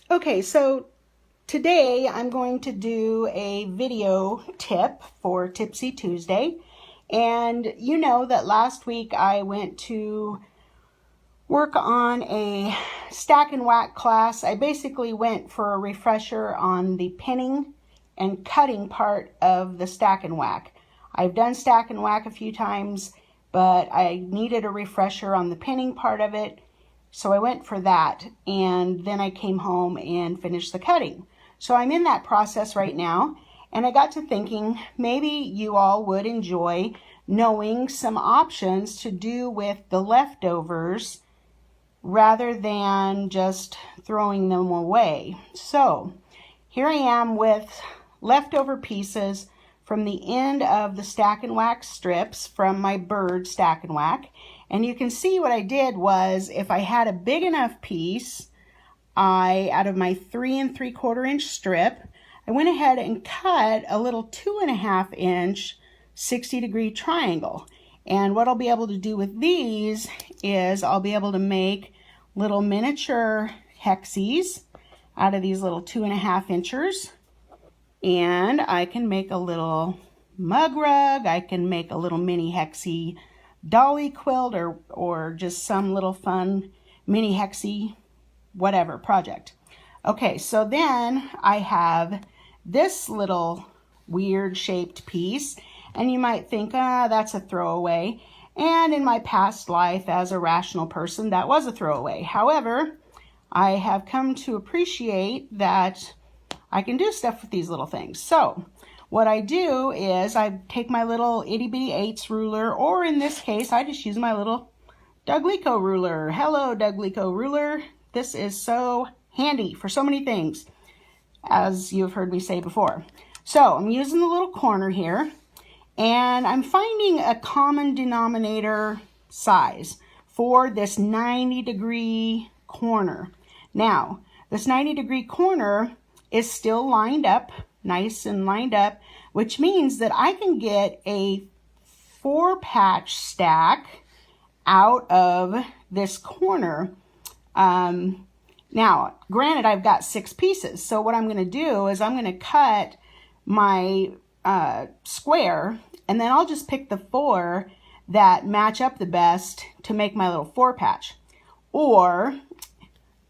Okay, so today I'm going to do a video tip for Tipsy Tuesday. And you know that last week I went to work on a stack and whack class. I basically went for a refresher on the pinning and cutting part of the stack and whack. I've done stack and whack a few times, but I needed a refresher on the pinning part of it. So I went for that, and then I came home and finished the cutting. So I'm in that process right now, and I got to thinking maybe you all would enjoy knowing some options to do with the leftovers rather than just throwing them away. So here I am with leftover pieces from the end of the stack and whack strips from my bird stack and whack. And you can see what I did was, if I had a big enough piece, out of my 3 3/4 inch strip, I went ahead and cut a little 2.5 inch 60-degree triangle. And what I'll be able to do with these is I'll be able to make little miniature hexies out of these little 2.5 inchers. And I can make a little mug rug. I can make a little mini hexie dolly quilt, or just some little fun mini hexie whatever project. Okay, so then I have this little weird shaped piece, and you might think, that's a throwaway. And in my past life as a rational person, that was a throwaway. However, I have come to appreciate that I can do stuff with these little things. So what I do is I take my little itty bitty 8s ruler, or in this case, I just use my little Douglico ruler. Hello, Douglico ruler. This is so handy for so many things, as you've heard me say before. So I'm using the little corner here, and I'm finding a common denominator size for this 90-degree corner. Now, this 90-degree corner is still lined up, nice and lined up, which means that I can get a 4-patch stack out of this corner. Now, granted, I've got 6 pieces, so what I'm going to do is I'm going to cut my square, and then I'll just pick the 4 that match up the best to make my little 4-patch. Or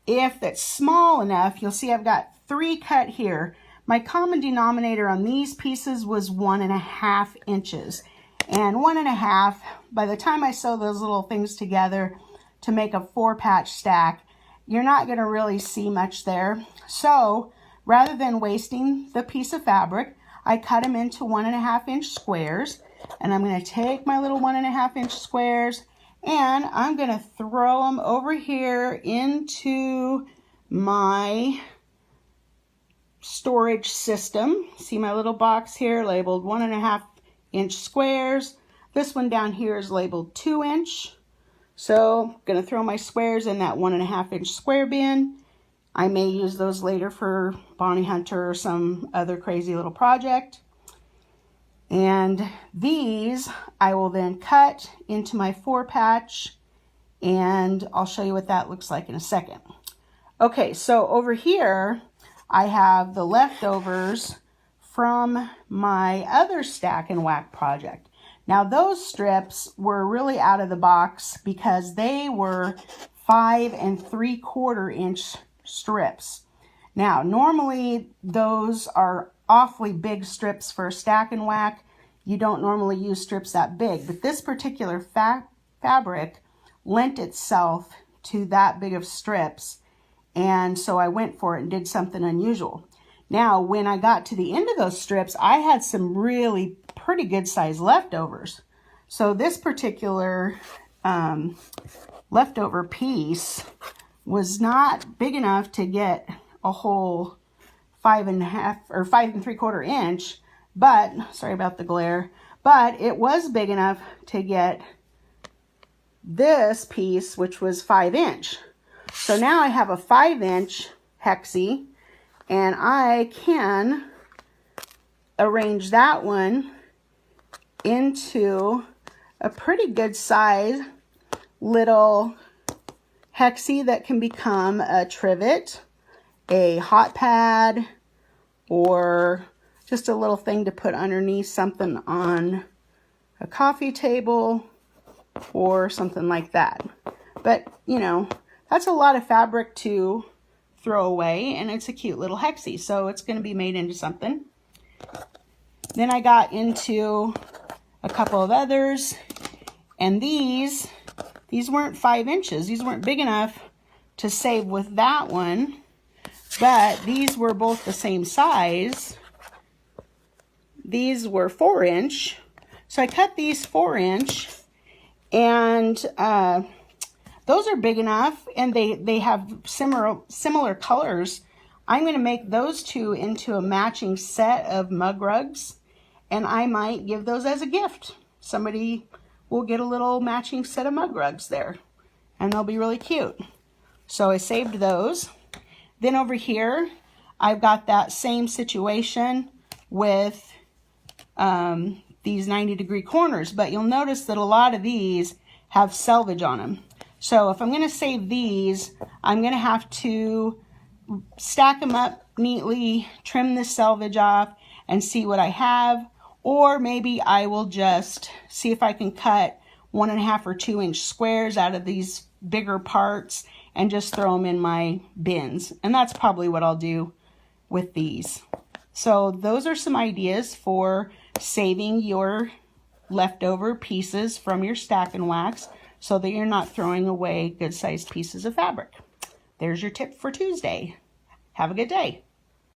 if it's small enough, you'll see I've got 3 cut here. My common denominator on these pieces was 1.5 inches. And 1.5, by the time I sew those little things together to make a 4-patch stack, you're not going to really see much there. So rather than wasting the piece of fabric, I cut them into 1.5 inch squares. And I'm going to take my little 1.5 inch squares, and I'm going to throw them over here into my storage system. See my little box here labeled 1.5 inch squares. This one down here is labeled 2 inch. So I'm going to throw my squares in that 1.5 inch square bin. I may use those later for Bounty Hunter or some other crazy little project. And these I will then cut into my 4-patch, and I'll show you what that looks like in a second. Okay, so over here I have the leftovers from my other stack and whack project. Now those strips were really out of the box because they were 5 3/4 inch strips. Now normally those are awfully big strips for a stack and whack. You don't normally use strips that big, but this particular fabric lent itself to that big of strips, and so I went for it and did something unusual. Now when I got to the end of those strips, I had some really pretty good size leftovers. So this particular leftover piece was not big enough to get a whole 5.5 or 5 3/4 inch, but sorry about the glare, but it was big enough to get this piece, which was 5 inch. So now I have a 5 inch hexie, and I can arrange that one into a pretty good size little hexie that can become a trivet a hot pad or just a little thing to put underneath something on a coffee table or something like that. But, you know, that's a lot of fabric to throw away, and it's a cute little hexie, so it's going to be made into something. Then I got into a couple of others, and these weren't 5 inches. These weren't big enough to save with that one, but these were both the same size. These were 4-inch, so I cut these 4-inch, and those are big enough, and they have similar colors. I'm going to make those two into a matching set of mug rugs, and I might give those as a gift. Somebody will get a little matching set of mug rugs there, and they'll be really cute. So I saved those. Then over here, I've got that same situation with these 90-degree corners, but you'll notice that a lot of these have selvage on them. So if I'm going to save these, I'm going to have to stack them up neatly, trim the selvage off, and see what I have. Or maybe I will just see if I can cut 1.5 or 2-inch squares out of these bigger parts and just throw them in my bins. And that's probably what I'll do with these. So those are some ideas for saving your leftover pieces from your stack and wax so that you're not throwing away good-sized pieces of fabric. There's your tip for Tuesday. Have a good day.